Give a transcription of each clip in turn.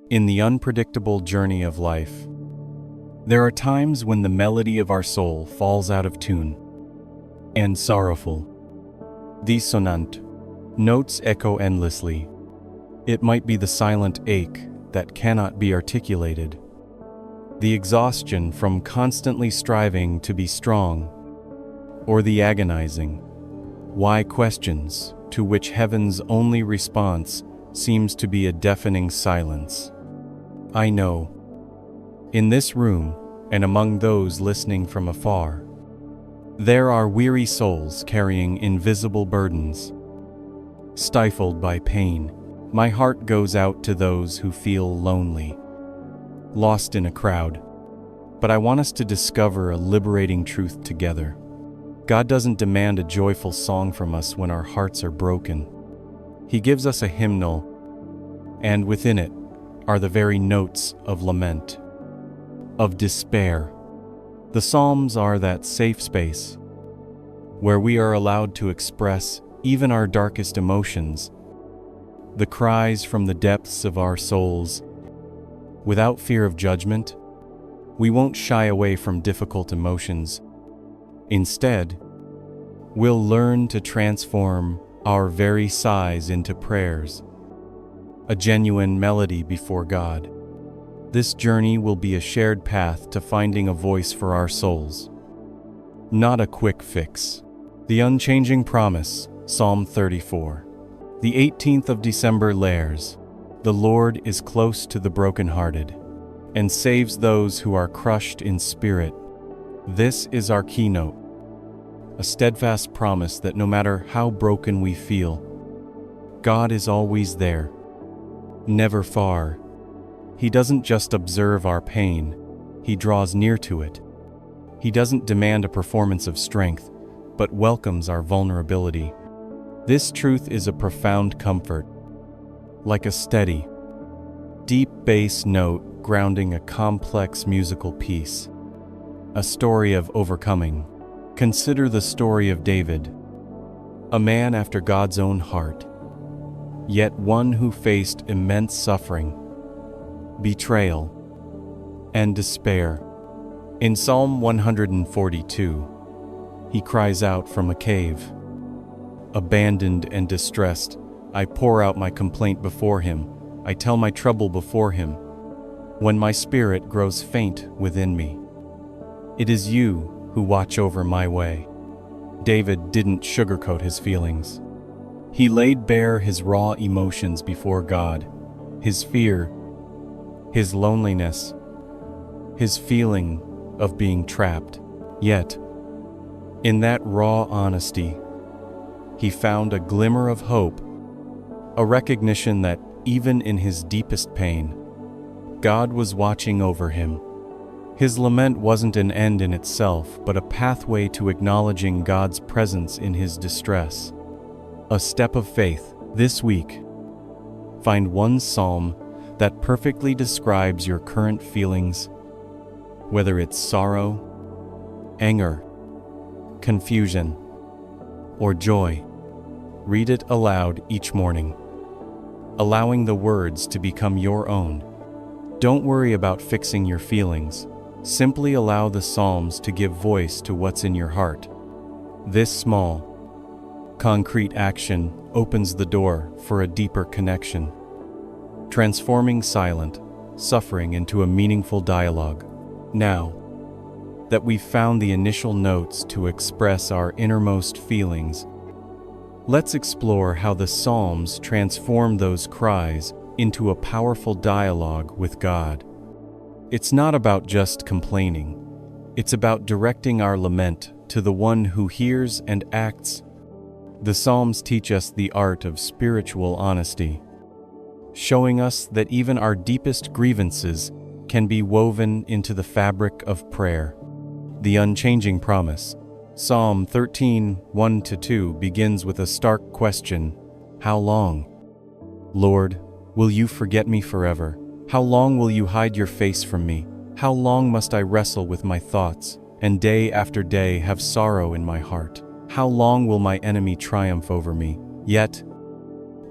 In the unpredictable journey of life, there are times when the melody of our soul falls out of tune, and sorrowful, dissonant, notes echo endlessly. It might be the silent ache that cannot be articulated, the exhaustion from constantly striving to be strong, or the agonizing why questions to which heaven's only response seems to be a deafening silence. I know, in this room and among those listening from afar, there are weary souls carrying invisible burdens. Stifled by pain, my heart goes out to those who feel lonely, lost in a crowd. But I want us to discover a liberating truth together. God doesn't demand a joyful song from us when our hearts are broken. He gives us a hymnal, and within it are the very notes of lament, of despair. The Psalms are that safe space where we are allowed to express even our darkest emotions, the cries from the depths of our souls. Without fear of judgment, we won't shy away from difficult emotions. Instead, we'll learn to transform our very sighs into prayers, a genuine melody before God. This journey will be a shared path to finding a voice for our souls, not a quick fix. The Unchanging Promise, Psalm 34. The 18th of December Lares. The Lord is close to the brokenhearted, and saves those who are crushed in spirit. This is our keynote, a steadfast promise that no matter how broken we feel, God is always there, never far. He doesn't just observe our pain, He draws near to it. He doesn't demand a performance of strength, but welcomes our vulnerability. This truth is a profound comfort, like a steady, deep bass note grounding a complex musical piece, a story of overcoming. Consider the story of David, a man after God's own heart, yet one who faced immense suffering, betrayal, and despair. In Psalm 142, he cries out from a cave, abandoned and distressed, I pour out my complaint before Him, I tell my trouble before Him, when my spirit grows faint within me. It is You who watch over my way. David didn't sugarcoat his feelings. He laid bare his raw emotions before God, his fear, his loneliness, his feeling of being trapped. Yet, in that raw honesty, he found a glimmer of hope, a recognition that even in his deepest pain, God was watching over him. His lament wasn't an end in itself, but a pathway to acknowledging God's presence in his distress. A step of faith. This week, find one psalm that perfectly describes your current feelings, whether it's sorrow, anger, confusion, or joy. Read it aloud each morning, allowing the words to become your own. Don't worry about fixing your feelings. Simply allow the Psalms to give voice to what's in your heart. This small, concrete action opens the door for a deeper connection, transforming silent suffering into a meaningful dialogue. Now that we've found the initial notes to express our innermost feelings, let's explore how the Psalms transform those cries into a powerful dialogue with God. It's not about just complaining. It's about directing our lament to the one who hears and acts. The Psalms teach us the art of spiritual honesty, showing us that even our deepest grievances can be woven into the fabric of prayer. The Unchanging Promise. Psalm 13, 1-2 begins with a stark question: How long? Lord, will You forget me forever? How long will You hide Your face from me? How long must I wrestle with my thoughts, and day after day have sorrow in my heart? How long will my enemy triumph over me? Yet,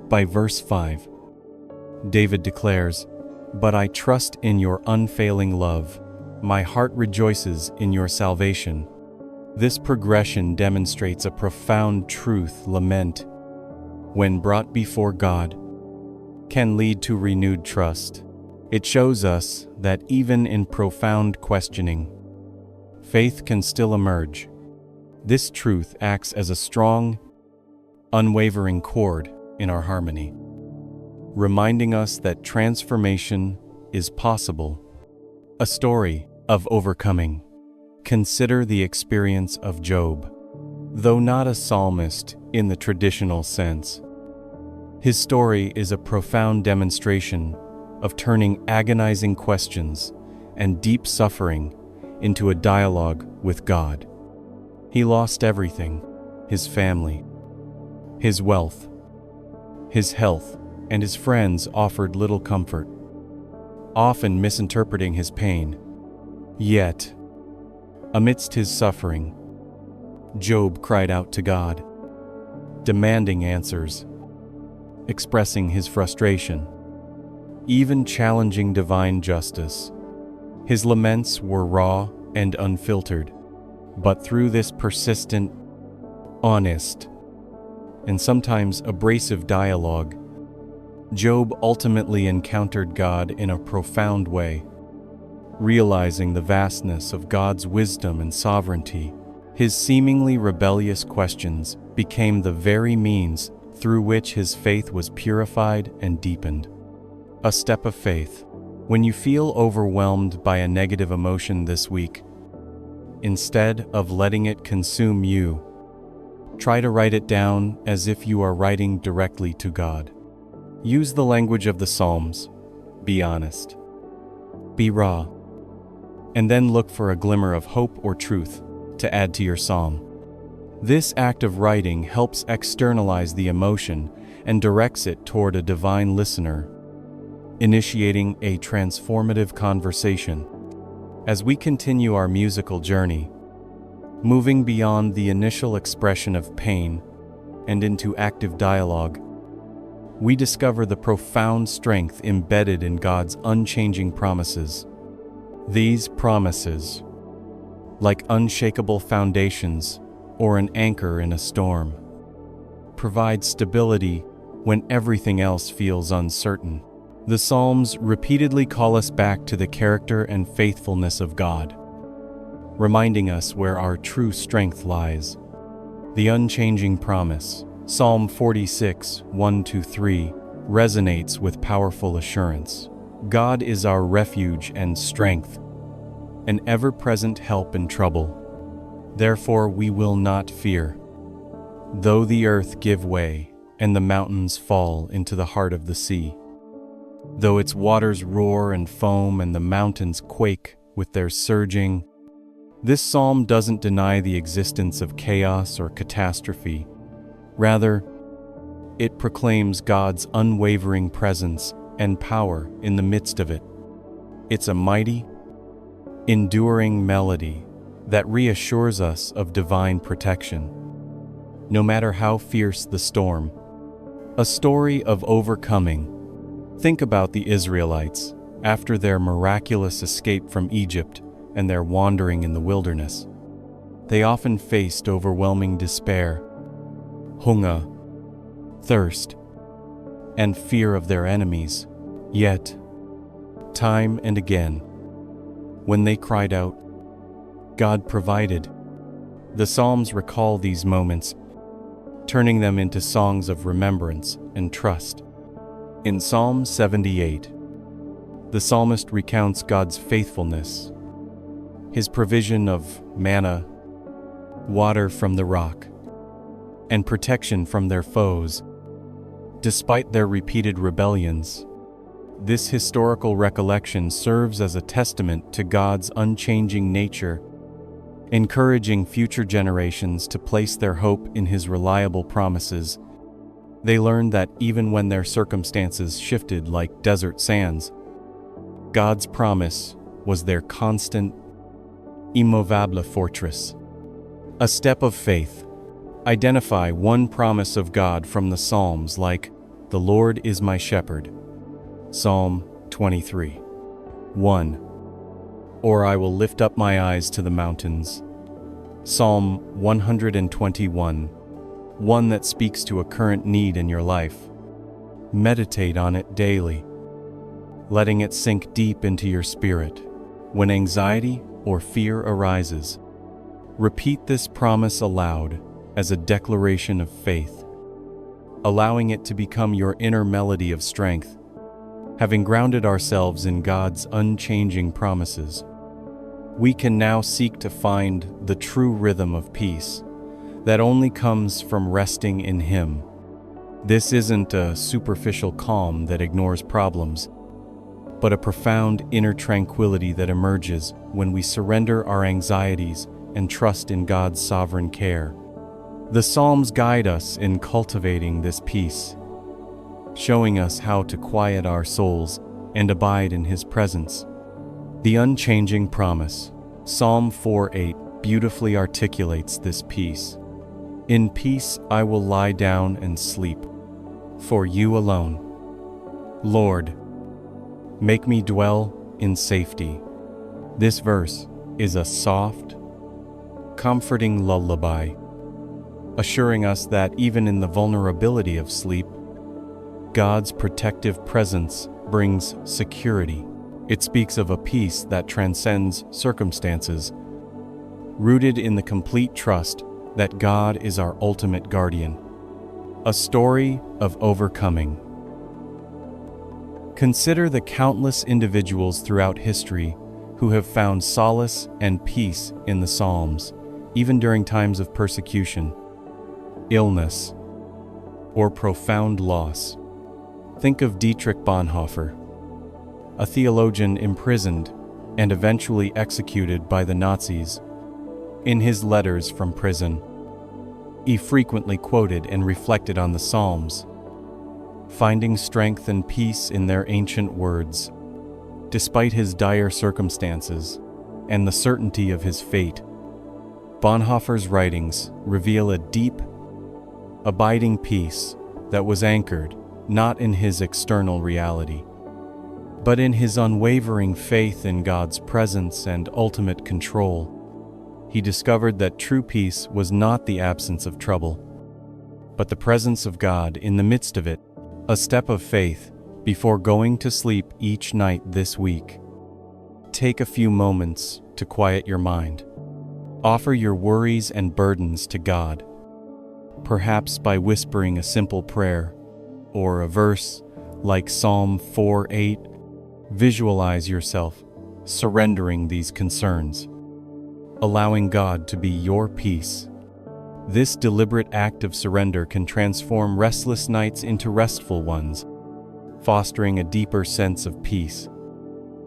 by verse 5, David declares, But I trust in your unfailing love. My heart rejoices in your salvation. This progression demonstrates a profound truth. Lament, when brought before God, can lead to renewed trust. It shows us that even in profound questioning, faith can still emerge. This truth acts as a strong, unwavering chord in our harmony, reminding us that transformation is possible. A story of overcoming. Consider the experience of Job. Though not a psalmist in the traditional sense, his story is a profound demonstration of turning agonizing questions and deep suffering into a dialogue with God. He lost everything: his family, his wealth, his health, and his friends offered little comfort, often misinterpreting his pain. Yet, amidst his suffering, Job cried out to God, demanding answers, expressing his frustration, even challenging divine justice. His laments were raw and unfiltered, but through this persistent, honest, and sometimes abrasive dialogue, Job ultimately encountered God in a profound way. Realizing the vastness of God's wisdom and sovereignty, his seemingly rebellious questions became the very means through which his faith was purified and deepened. A step of faith. When you feel overwhelmed by a negative emotion this week, instead of letting it consume you, try to write it down as if you are writing directly to God. Use the language of the Psalms. Be honest. Be raw. And then look for a glimmer of hope or truth to add to your psalm. This act of writing helps externalize the emotion and directs it toward a divine listener, initiating a transformative conversation. As we continue our musical journey, moving beyond the initial expression of pain and into active dialogue, we discover the profound strength embedded in God's unchanging promises. These promises, like unshakable foundations or an anchor in a storm, provide stability when everything else feels uncertain. The Psalms repeatedly call us back to the character and faithfulness of God, reminding us where our true strength lies. The unchanging promise, Psalm 46, 1-3, resonates with powerful assurance. God is our refuge and strength, an ever-present help in trouble. Therefore we will not fear, though the earth give way and the mountains fall into the heart of the sea, though its waters roar and foam and the mountains quake with their surging. This psalm doesn't deny the existence of chaos or catastrophe. Rather, it proclaims God's unwavering presence and power in the midst of it. It's a mighty, enduring melody that reassures us of divine protection, no matter how fierce the storm. A story of overcoming. Think about the Israelites after their miraculous escape from Egypt and their wandering in the wilderness. They often faced overwhelming despair, hunger, thirst, and fear of their enemies. Yet, time and again, when they cried out, God provided. The Psalms recall these moments, turning them into songs of remembrance and trust. In Psalm 78, the psalmist recounts God's faithfulness, his provision of manna, water from the rock, and protection from their foes. Despite their repeated rebellions, this historical recollection serves as a testament to God's unchanging nature, encouraging future generations to place their hope in His reliable promises. They learned that even when their circumstances shifted like desert sands, God's promise was their constant, immovable fortress. A step of faith. Identify one promise of God from the Psalms, like, "The Lord is my shepherd." Psalm 23. 1. Or I will lift up my eyes to the mountains. Psalm 121, one that speaks to a current need in your life. Meditate on it daily, letting it sink deep into your spirit. When anxiety or fear arises, repeat this promise aloud as a declaration of faith, allowing it to become your inner melody of strength. Having grounded ourselves in God's unchanging promises, we can now seek to find the true rhythm of peace that only comes from resting in Him. This isn't a superficial calm that ignores problems, but a profound inner tranquility that emerges when we surrender our anxieties and trust in God's sovereign care. The Psalms guide us in cultivating this peace, showing us how to quiet our souls and abide in His presence. The unchanging promise, Psalm 4:8, beautifully articulates this peace. In peace I will lie down and sleep, for you alone, Lord, make me dwell in safety. This verse is a soft, comforting lullaby, assuring us that even in the vulnerability of sleep, God's protective presence brings security. It speaks of a peace that transcends circumstances, rooted in the complete trust that God is our ultimate guardian. A story of overcoming. Consider the countless individuals throughout history who have found solace and peace in the Psalms, even during times of persecution, illness, or profound loss. Think of Dietrich Bonhoeffer, a theologian imprisoned and eventually executed by the Nazis. In his letters from prison, he frequently quoted and reflected on the Psalms, finding strength and peace in their ancient words. Despite his dire circumstances and the certainty of his fate, Bonhoeffer's writings reveal a deep, abiding peace that was anchored not in his external reality, but in his unwavering faith in God's presence and ultimate control. He discovered that true peace was not the absence of trouble, but the presence of God in the midst of it, a step of faith before going to sleep each night this week. Take a few moments to quiet your mind. Offer your worries and burdens to God, perhaps by whispering a simple prayer or a verse like Psalm 4:8. Visualize yourself surrendering these concerns, allowing God to be your peace. This deliberate act of surrender can transform restless nights into restful ones, fostering a deeper sense of peace.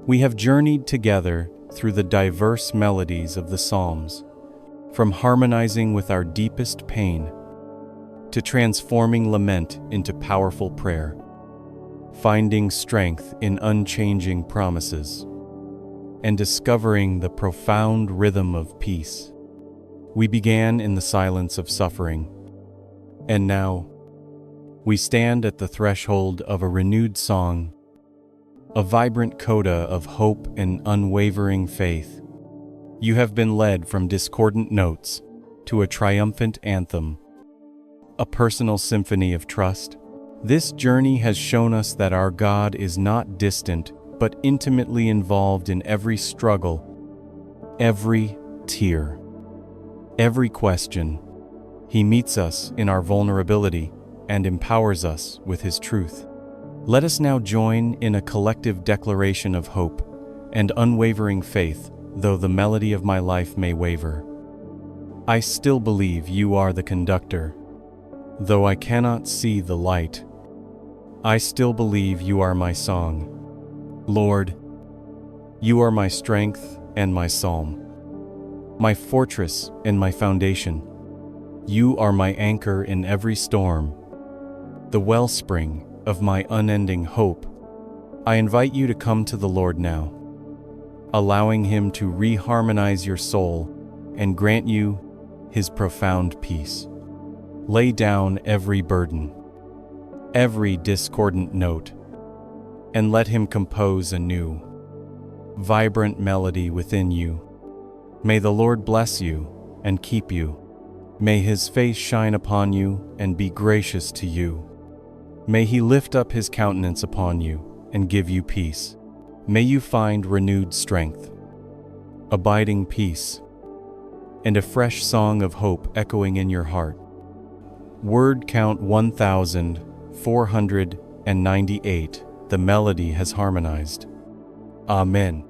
We have journeyed together through the diverse melodies of the Psalms, from harmonizing with our deepest pain to transforming lament into powerful prayer, finding strength in unchanging promises, and discovering the profound rhythm of peace. We began in the silence of suffering, and now we stand at the threshold of a renewed song, a vibrant coda of hope and unwavering faith. You have been led from discordant notes to a triumphant anthem, a personal symphony of trust. This journey has shown us that our God is not distant, but intimately involved in every struggle, every tear, every question. He meets us in our vulnerability and empowers us with His truth. Let us now join in a collective declaration of hope and unwavering faith, though the melody of my life may waver. I still believe you are the conductor. Though I cannot see the light, I still believe you are my song. Lord, you are my strength and my psalm, my fortress and my foundation. You are my anchor in every storm, the wellspring of my unending hope. I invite you to come to the Lord now, allowing Him to reharmonize your soul and grant you His profound peace. Lay down every burden, every discordant note, and let him compose a new, vibrant melody within you. May the Lord bless you and keep you. May his face shine upon you and be gracious to you. May he lift up his countenance upon you and give you peace. May you find renewed strength, abiding peace, and a fresh song of hope echoing in your heart. Word count 1498. The melody has harmonized. Amen.